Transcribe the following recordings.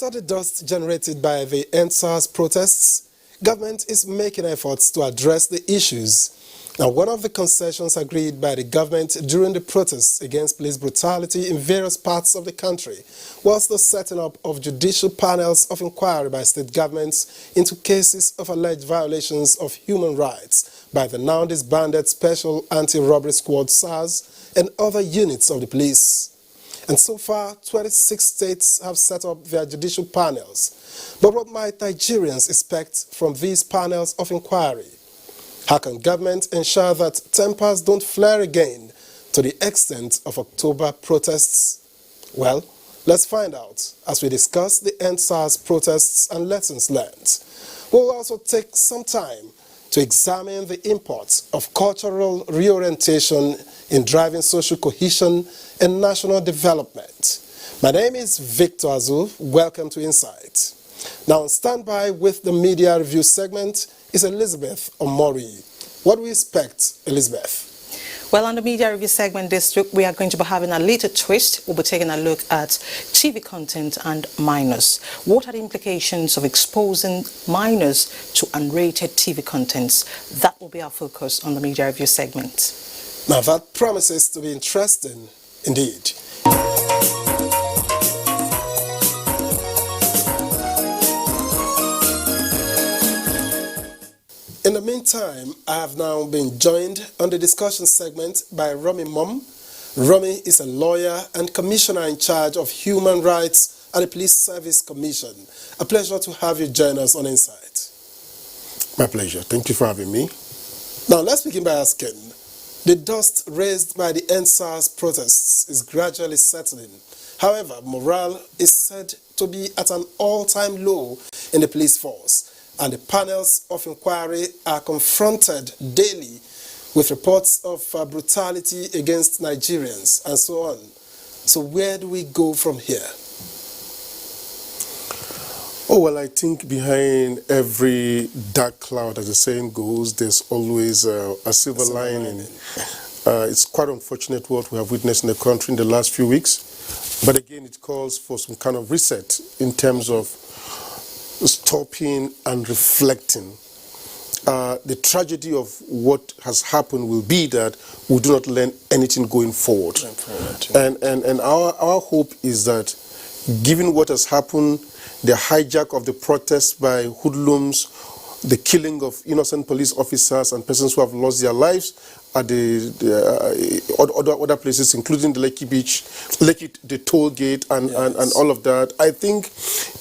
After the dust generated by the NSAS protests, government is making efforts to address the issues. Now, one of the concessions agreed by the government during the protests against police brutality in various parts of the country was the setting up of judicial panels of inquiry by state governments into cases of alleged violations of human rights by the now disbanded Special Anti-Robbery Squad SARS and other units of the police. And so far, 26 states have set up their judicial panels. But what might Nigerians expect from these panels of inquiry? How can government ensure that tempers don't flare again to the extent of October protests? Well, let's find out as we discuss the NSAS protests and lessons learned. We'll also take some time to examine the import of cultural reorientation in driving social cohesion and national development. My name is Victor Azu. Welcome to Insight. Now on standby with the media review segment is Elizabeth Omori. What do we expect, Elizabeth? Well, on the media review segment this week, we are going to be having a little twist. We'll be taking a look at TV content and minors. What are the implications of exposing minors to unrated TV contents? That will be our focus on the media review segment. Now that promises to be interesting indeed. In the meantime, I have now been joined on the discussion segment by Romy Mom. Romy is a lawyer and commissioner in charge of human rights at the Police Service Commission. A pleasure to have you join us on Insight. My pleasure. Thank you for having me. Now let's begin by asking, the dust raised by the NSAS protests is gradually settling. However, morale is said to be at an all-time low in the police force, and the panels of inquiry are confronted daily with reports of brutality against Nigerians and so on. So where do we go from here? Oh, well, I think behind every dark cloud, as the saying goes, there's always a silver lining. It's quite unfortunate what we have witnessed in the country in the last few weeks. But again, it calls for some kind of reset in terms of stopping and reflecting. The tragedy of what has happened will be that we do not learn anything going forward. And our hope is that, given what has happened, the hijack of the protests by hoodlums, the killing of innocent police officers and persons who have lost their lives at other places, including the Lekki Beach, the toll gate, and all of that. I think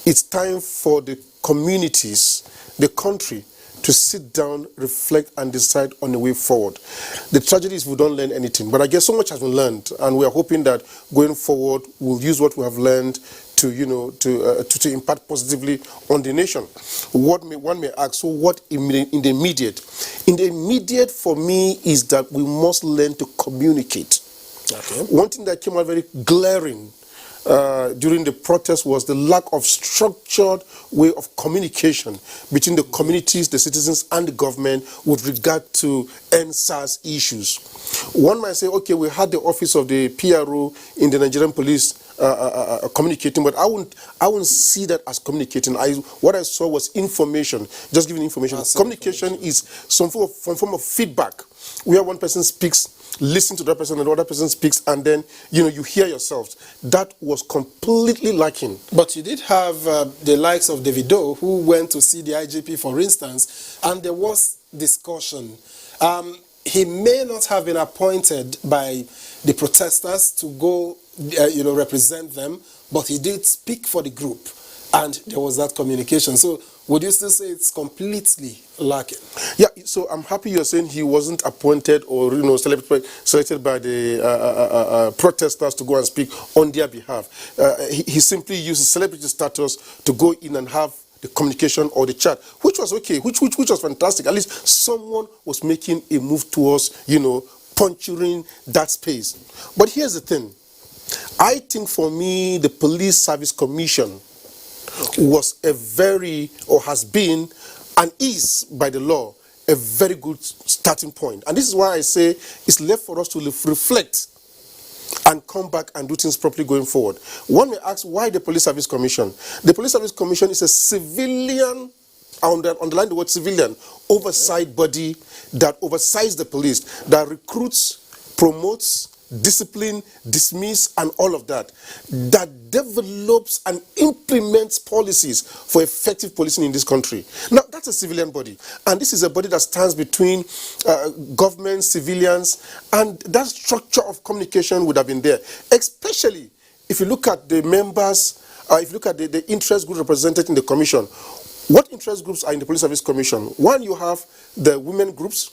it's time for the communities, the country, to sit down, reflect, and decide on the way forward. The tragedy is we don't learn anything, but I guess so much has been learned, and we are hoping that going forward, we'll use what we have learned to impact positively on the nation. One may ask, so what in the immediate? In the immediate, for me, is that we must learn to communicate. Okay. One thing that came out very glaring during the protest was the lack of structured way of communication between the communities, the citizens, and the government with regard to NSAS issues. One might say, okay, we had the office of the PRO in the Nigerian police communicating, but I wouldn't see that as communicating. What I saw was information, just giving information. Communication is some form of feedback, where one person speaks, listen to that person, and the other person speaks, and then you hear yourselves. That was completely lacking. But you did have the likes of Davido, who went to see the IGP, for instance, and there was discussion. He may not have been appointed by the protesters to go, represent them, but he did speak for the group, and there was that communication. So would you still say it's completely lacking? Yeah, so I'm happy you're saying he wasn't appointed or selected by the protesters to go and speak on their behalf. He simply used his celebrity status to go in and have the communication or the chat, which was okay, which was fantastic. At least someone was making a move towards, puncturing that space. But here's the thing. I think for me, the Police Service Commission was has been, and is by the law, a very good starting point. And this is why I say it's left for us to reflect and come back and do things properly going forward. One may ask, why the Police Service Commission? The Police Service Commission is a civilian, underline the word civilian, oversight body that oversees the police, that recruits, promotes, discipline, dismiss, and all of that, that develops and implements policies for effective policing in this country. Now, that's a civilian body, and this is a body that stands between government, civilians, and that structure of communication would have been there, especially if you look at the members, if you look at the interest groups represented in the commission. What interest groups are in the Police Service Commission? One, you have the women groups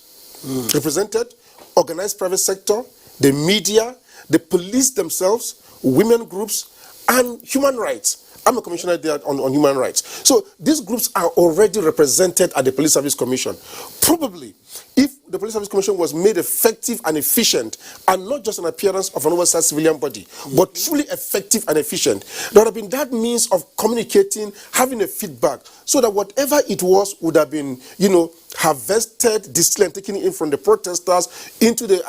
represented, organized private sector, the media, the police themselves, women groups, and human rights. I'm a commissioner there on human rights. So these groups are already represented at the Police Service Commission. Probably, if the Police Service Commission was made effective and efficient, and not just an appearance of an oversight civilian body, but truly effective and efficient, there would have been that means of communicating, having a feedback, so that whatever it was would have been, harvested, distilled, and taken in from the protesters into the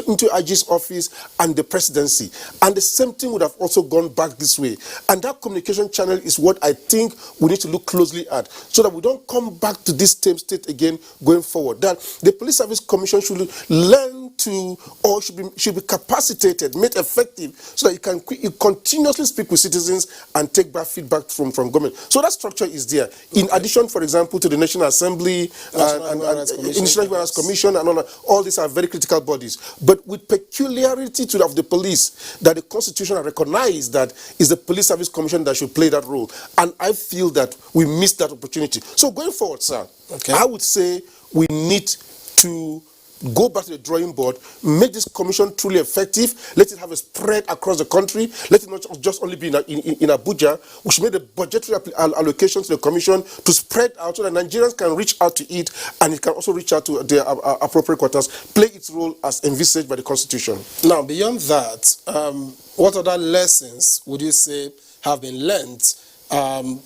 into IG's office and the presidency. And the same thing would have also gone back this way. And that communication channel is what I think we need to look closely at, so that we don't come back to this same state again going forward. That the Police Service Commission should learn to, or should be capacitated, made effective, so that you continuously speak with citizens and take back feedback from government. So that structure is there. In addition, for example, to the National Assembly, and National Human Rights Commission, and all these are very critical bodies. But with peculiarity of the police, that the Constitution recognized that is the Police Service Commission that should play that role. And I feel that we missed that opportunity. So going forward, sir, I would say we need to go back to the drawing board, make this commission truly effective, let it have a spread across the country, let it not just only be in Abuja. We should make the budgetary allocation to the commission to spread out, so that Nigerians can reach out to it, and it can also reach out to their appropriate quarters, play its role as envisaged by the Constitution. Now, beyond that, what other lessons would you say have been learned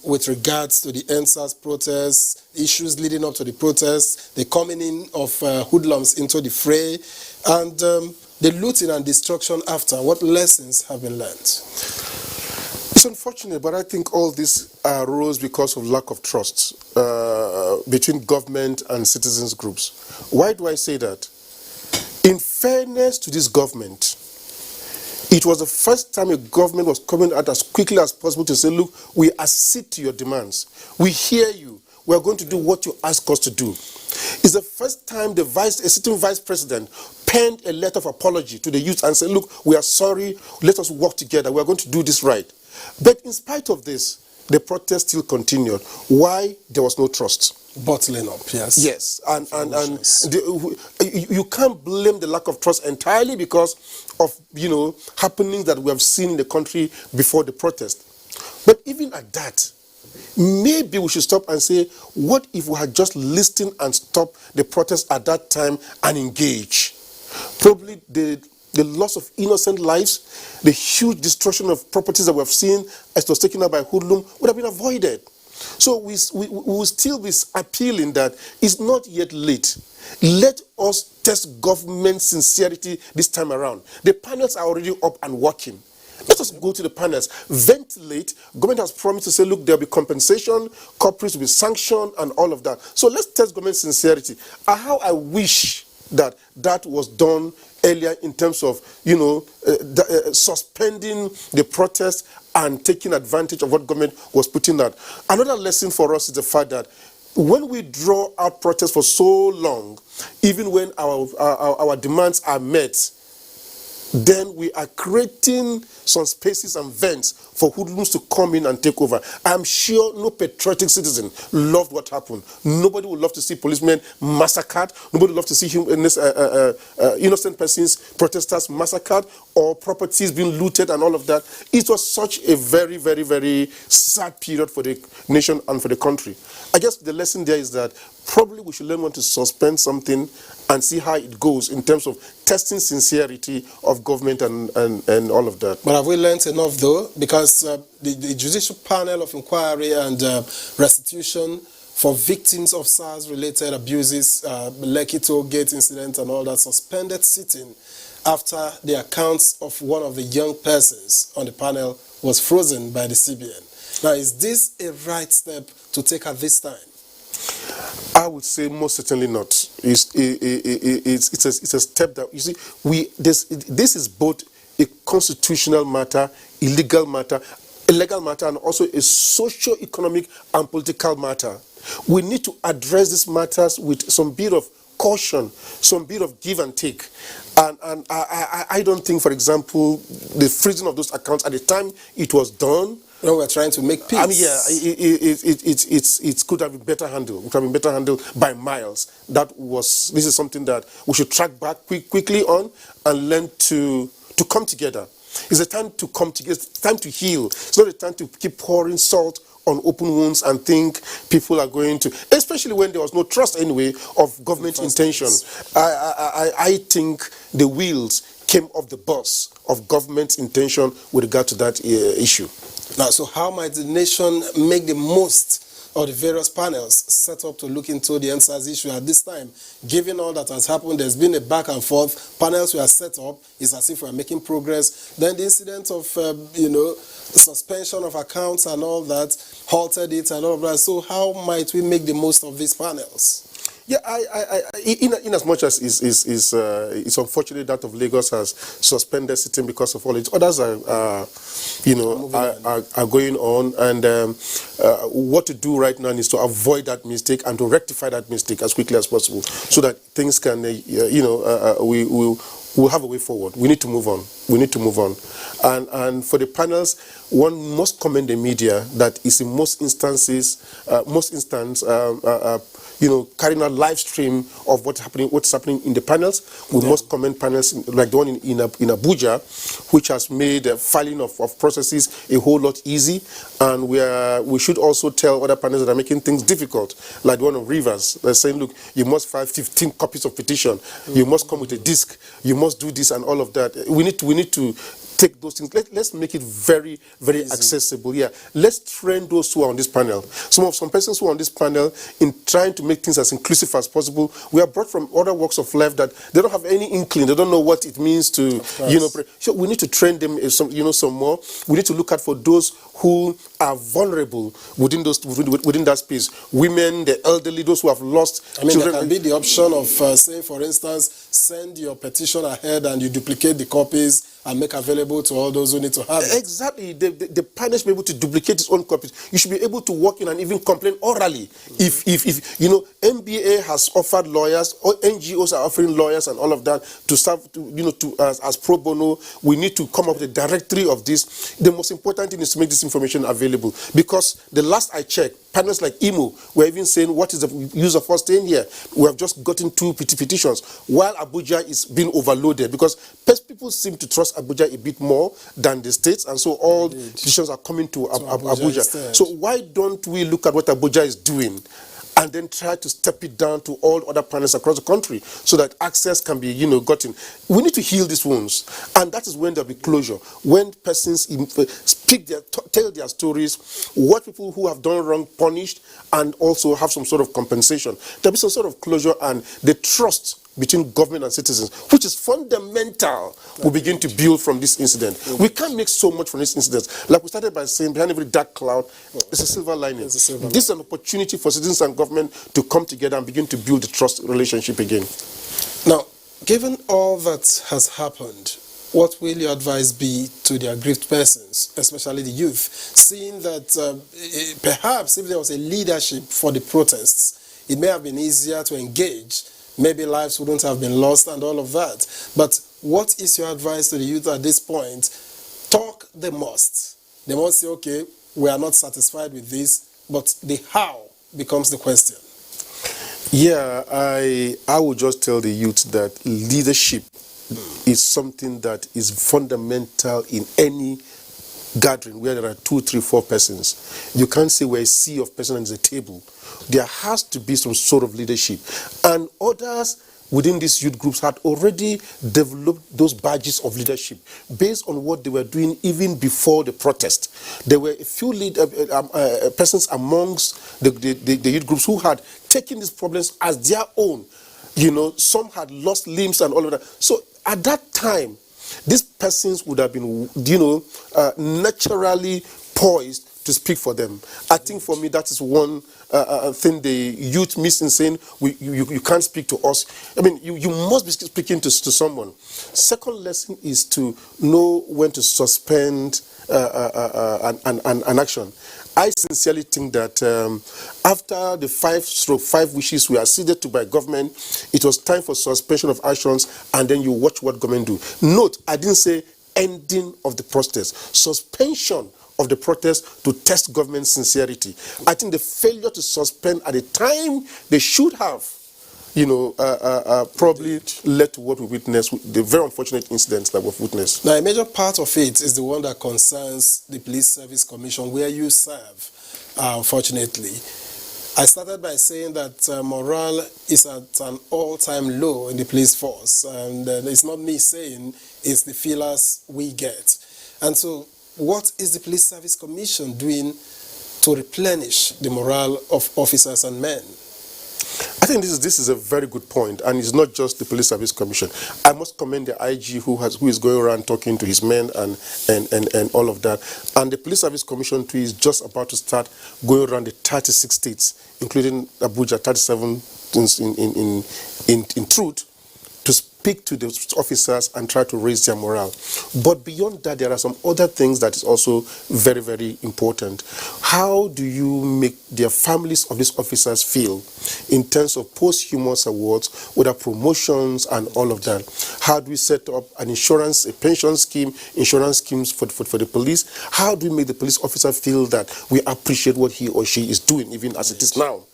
with regards to the NSAS protests, issues leading up to the protests, the coming in of hoodlums into the fray, and the looting and destruction after? What lessons have been learned? It's unfortunate, but I think all this arose because of lack of trust between government and citizens groups. Why do I say that? In fairness to this government, it was the first time a government was coming out as quickly as possible to say, look, we accede to your demands. We hear you. We are going to do what you ask us to do. It's the first time a sitting vice president penned a letter of apology to the youth and said, look, we are sorry. Let us work together. We are going to do this right. But in spite of this, the protest still continued. Why? There was no trust. Bottling up, yes. Yes, and you can't blame the lack of trust entirely because of, happenings that we have seen in the country before the protest. But even at that, maybe we should stop and say, what if we had just listened and stopped the protest at that time and engage? Probably the loss of innocent lives, the huge destruction of properties that we have seen as it was taken up by hoodlum would have been avoided. So we will still be appealing that it's not yet late. Let us test government sincerity this time around. The panels are already up and working. Let us go to the panels, ventilate. Government has promised to say, look, there'll be compensation, corporates will be sanctioned, and all of that. So let's test government sincerity. How I wish that was done earlier in terms of, suspending the protest and taking advantage of what government was putting out. Another lesson for us is the fact that when we draw out protests for so long, even when our demands are met, then we are creating some spaces and vents for hoodlums to come in and take over. I'm sure no patriotic citizen loved what happened. Nobody would love to see policemen massacred. Nobody would love to see innocent persons, protesters massacred, or properties being looted and all of that. It was such a very, very, very sad period for the nation and for the country. I guess the lesson there is that probably we should learn when to suspend something and see how it goes in terms of testing sincerity of government and all of that. But have we learned enough, though? Because the Judicial Panel of Inquiry and Restitution for victims of SARS-related abuses, Lekki Toll Gate incident and all that, suspended sitting after the accounts of one of the young persons on the panel was frozen by the CBN. Now, is this a right step to take at this time? I would say most certainly not. It's a step that, you see, this is both a constitutional matter, a legal matter, and also a socio-economic and political matter. We need to address these matters with some bit of caution, some bit of give and take. And I don't think, for example, the freezing of those accounts at the time it was done, No, we're trying to make peace. I mean, yeah, it could have been better handled. It could have been better handled by miles. This is something that we should track back quickly on and learn to come together. It's a time to come together. It's time to heal. It's not a time to keep pouring salt on open wounds and think people are going to, especially when there was no trust anyway of government intention. I think the wheels came off the bus of government intention with regard to that issue. Now, so how might the nation make the most of the various panels set up to look into the NSAS issue at this time? Given all that has happened, there's been a back and forth. Panels were set up. It's as if we're making progress. Then the incident of, suspension of accounts and all that halted it and all of that. So how might we make the most of these panels? Yeah, in as much as it's unfortunate that of Lagos has suspended sitting because of all it, others are going on, and what to do right now is to avoid that mistake and to rectify that mistake as quickly as possible, so that things can, we'll have a way forward. We need to move on. We need to move on, and for the panels, one must commend the media that is in most instances, carrying out live stream of what's happening in the panels. We must commend panels like the one in Abuja, which has made filing of processes a whole lot easy. And we should also tell other panels that are making things difficult, like the one of Rivers. They're saying, look, you must file 15 copies of petition. You must come with a disc. You must do this and all of that. We need to take those things. Let's make it very, very accessible. Yeah, let's train those who are on this panel. Some persons who are on this panel in trying to make things as inclusive as possible. We are brought from other walks of life that they don't have any inkling. They don't know what it means to, So we need to train them some more. We need to look out for those who are vulnerable within that space. Women, the elderly, those who have lost children. There can be the option of saying, for instance, send your petition ahead and you duplicate the copies and make available to all those who need to have it. Exactly. The panel should be able to duplicate its own copies. You should be able to walk in and even complain orally. If MBA has offered lawyers, or NGOs are offering lawyers and all of that to serve, as pro bono. We need to come up with a directory of this. The most important thing is to make this information available, because the last I checked, panels like IMO were even saying, what is the use of us staying here? We have just gotten 2 petitions, while Abuja is being overloaded, because people seem to trust Abuja a bit more than the states, and so all petitions are coming to Abuja. So why don't we look at what Abuja is doing and then try to step it down to all other panels across the country, so that access can be, gotten. We need to heal these wounds, and that is when there'll be closure. When persons tell their stories, what people who have done wrong punished, and also have some sort of compensation. There'll be some sort of closure, and the trust between government and citizens, which is fundamental, will begin to build from this incident. We can't make so much from this incident. Like we started by saying, behind every dark cloud, there's a silver lining. This is an opportunity for citizens and government to come together and begin to build the trust relationship again. Now, given all that has happened, what will your advice be to the aggrieved persons, especially the youth, seeing that perhaps if there was a leadership for the protests, it may have been easier to engage. Maybe lives wouldn't have been lost and all of that. But what is your advice to the youth at this point? Talk they must. They must say, okay, we are not satisfied with this, but the how becomes the question. Yeah, I would just tell the youth that leadership is something that is fundamental in any gathering where there are 2, 3, 4 persons. You can't say we're a sea of persons and there's a table. There has to be some sort of leadership. And others within these youth groups had already developed those badges of leadership based on what they were doing even before the protest. There were a few persons amongst the youth groups who had taken these problems as their own. Some had lost limbs and all of that. So at that time, these persons would have been, naturally poised to speak for them. I think for me that is one thing the youth miss in saying you can't speak to us. I mean, you must be speaking to someone. Second lesson is to know when to suspend an action. I sincerely think that after the 5/5 wishes we acceded to by government, it was time for suspension of actions, and then you watch what government do. Note, I didn't say ending of the protest. Suspension of the protest to test government sincerity. I think the failure to suspend at the time they should have, probably led to what we witnessed, the very unfortunate incidents that we've witnessed. Now, a major part of it is the one that concerns the Police Service Commission, where you serve, unfortunately. I started by saying that morale is at an all-time low in the police force, and it's not me saying, it's the feelers we get. And so, what is the Police Service Commission doing to replenish the morale of officers and men? I think this is a very good point, and it's not just the Police Service Commission. I must commend the IG who is going around talking to his men and all of that. And the Police Service Commission too is just about to start going around the 36 states, including Abuja, 37 in truth, to speak to the officers and try to raise their morale. But beyond that, there are some other things that is also very, very important. How do you make the families of these officers feel in terms of posthumous awards, whether promotions and all of that? How do we set up an insurance, a pension scheme, insurance schemes for the police? How do we make the police officer feel that we appreciate what he or she is doing, even as it is now?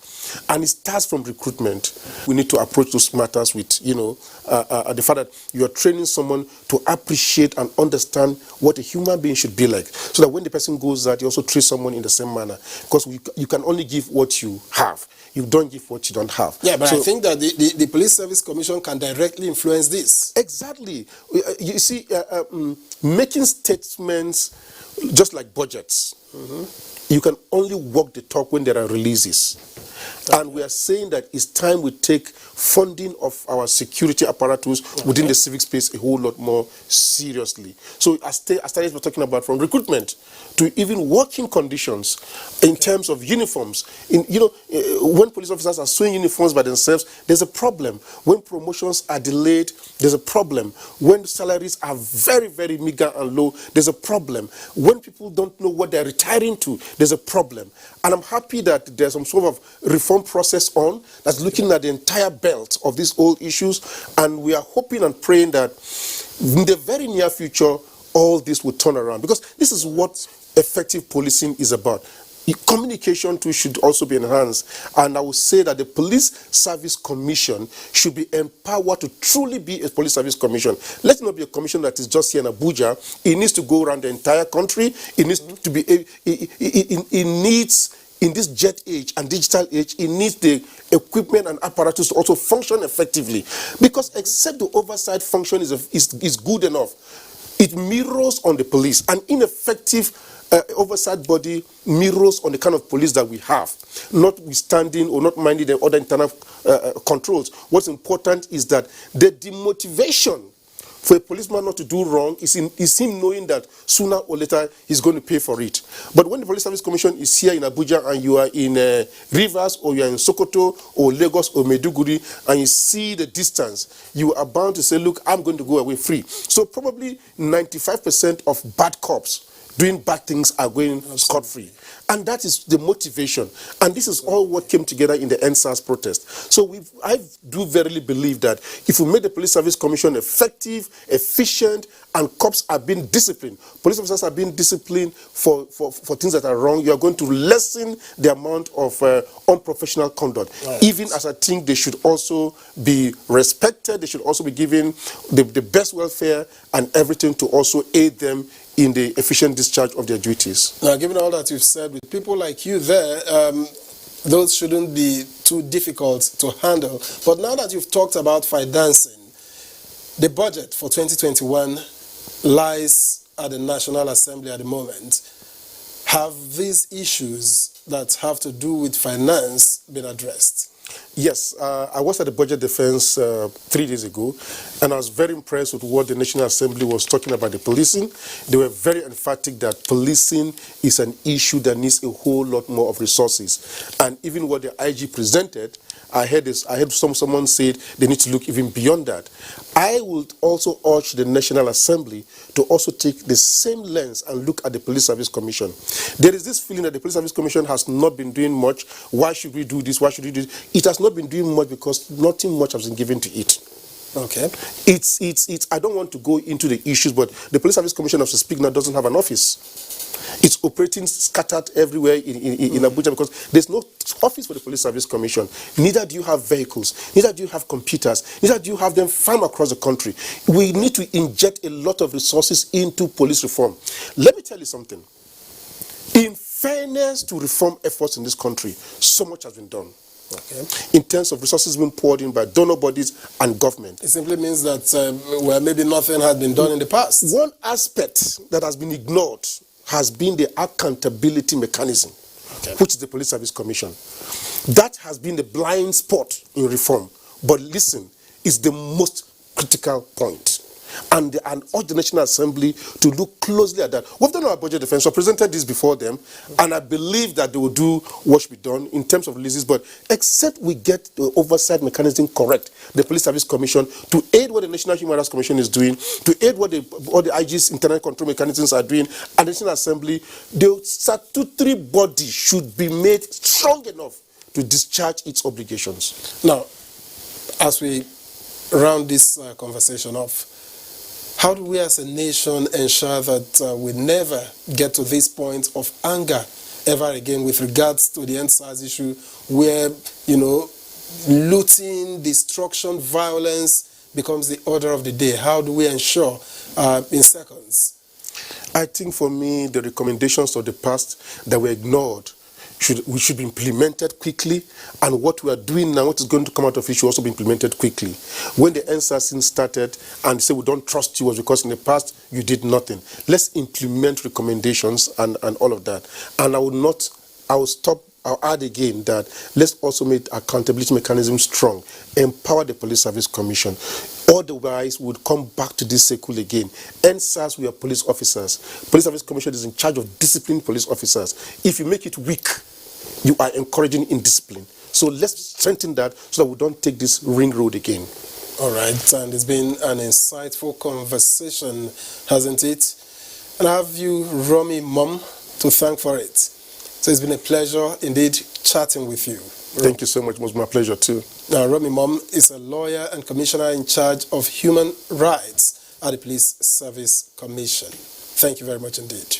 And it starts from recruitment. We need to approach those matters with, the fact that you are training someone to appreciate and understand what a human being should be like. So that when the person goes out, you also treat someone in the same manner. Because you can only give what you have. You don't give what you don't have. Yeah, but I think that the Police Service Commission can directly influence this. Exactly. You see, making statements just like budgets, you can only walk the talk when there are releases. And we are saying that it's time we take funding of our security apparatus within the civic space a whole lot more seriously. So I started talking about from recruitment to even working conditions in terms of uniforms. When police officers are sewing uniforms by themselves, there's a problem. When promotions are delayed, there's a problem. When salaries are very, very meager and low, there's a problem. When people don't know what they're retiring to, there's a problem. And I'm happy that there's some sort of reform process on that's looking at the entire belt of these old issues, and we are hoping and praying that in the very near future all this will turn around, because this is what effective policing is about. Communication too should also be enhanced, and I would say that the Police Service Commission should be empowered to truly be a Police Service Commission. Let it not be a commission that is just here in Abuja. It needs to go around the entire country. It needs to be it needs, in this jet age and digital age, it needs the equipment and apparatus to also function effectively. Because except the oversight function is good enough, it mirrors on the police. An ineffective oversight body mirrors on the kind of police that we have, notwithstanding or not minding the other internal controls. What's important is that the demotivation for a policeman not to do wrong is him knowing that sooner or later he's going to pay for it. But when the Police Service Commission is here in Abuja and you are in Rivers, or you are in Sokoto or Lagos or Maiduguri, and you see the distance, you are bound to say, look, I'm going to go away free. So probably 95% of bad cops doing bad things are going scot-free. And that is the motivation. And this is all what came together in the NSAS protest. So I do verily believe that if we make the Police Service Commission effective, efficient, and cops are being disciplined, police officers are being disciplined for things that are wrong, you are going to lessen the amount of unprofessional conduct. Right. Even as I think they should also be respected, they should also be given the best welfare and everything to also aid them in the efficient discharge of their duties. Now, given all that you've said, with people like you there, those shouldn't be too difficult to handle. But now that you've talked about financing, the budget for 2021 lies at the National Assembly at the moment. Have these issues that have to do with finance been addressed? Yes, I was at the Budget Defense 3 days ago, and I was very impressed with what the National Assembly was talking about the policing. They were very emphatic that policing is an issue that needs a whole lot more of resources. And even what the IG presented, I heard someone said they need to look even beyond that. I would also urge the National Assembly to also take the same lens and look at the Police Service Commission. There is this feeling that the Police Service Commission has not been doing much. Why should we do this? Why should we do this? It has not been doing much because nothing much has been given to it. Okay. I don't want to go into the issues, but the Police Service Commission, as we speak now, doesn't have an office. It's operating scattered everywhere in Abuja because there's no office for the Police Service Commission. Neither do you have vehicles, neither do you have computers, neither do you have them farmed across the country. We need to inject a lot of resources into police reform. Let me tell you something. In fairness to reform efforts in this country, so much has been done. Okay. In terms of resources being poured in by donor bodies and government. It simply means that, well, maybe nothing had been done in the past. One aspect that has been ignored has been the accountability mechanism, okay, which is the Police Service Commission. That has been the blind spot in reform. But listen, it's the most critical point. And urge the National Assembly to look closely at that. We've done our budget defense. I presented this before them, and I believe that they will do what should be done in terms of releases. But except we get the oversight mechanism correct, the Police Service Commission, to aid what the National Human Rights Commission is doing, to aid what all the IG's internal control mechanisms are doing, and the National Assembly, the statutory body should be made strong enough to discharge its obligations. Now, as we round this conversation off, how do we as a nation ensure that we never get to this point of anger ever again with regards to the NSAS issue where, looting, destruction, violence becomes the order of the day? How do we ensure in seconds? I think for me, the recommendations of the past that were ignored should be implemented quickly, and what we are doing now, what is going to come out of it, should also be implemented quickly. When the NSAS started and say we don't trust you was because in the past you did nothing. Let's implement recommendations and all of that. And I'll add again that let's also make accountability mechanisms strong, empower the Police Service Commission. Otherwise, we would come back to this circle again. NSAS, we are police officers. Police Service Commission is in charge of disciplining police officers. If you make it weak, you are encouraging indiscipline. So let's strengthen that so that we don't take this ring road again. All right, and it's been an insightful conversation, hasn't it? And I have you, Romy Mom, to thank for it. So it's been a pleasure indeed chatting with you. Thank you so much. It was my pleasure too. Now, Romy Mom is a lawyer and commissioner in charge of human rights at the Police Service Commission. Thank you very much indeed.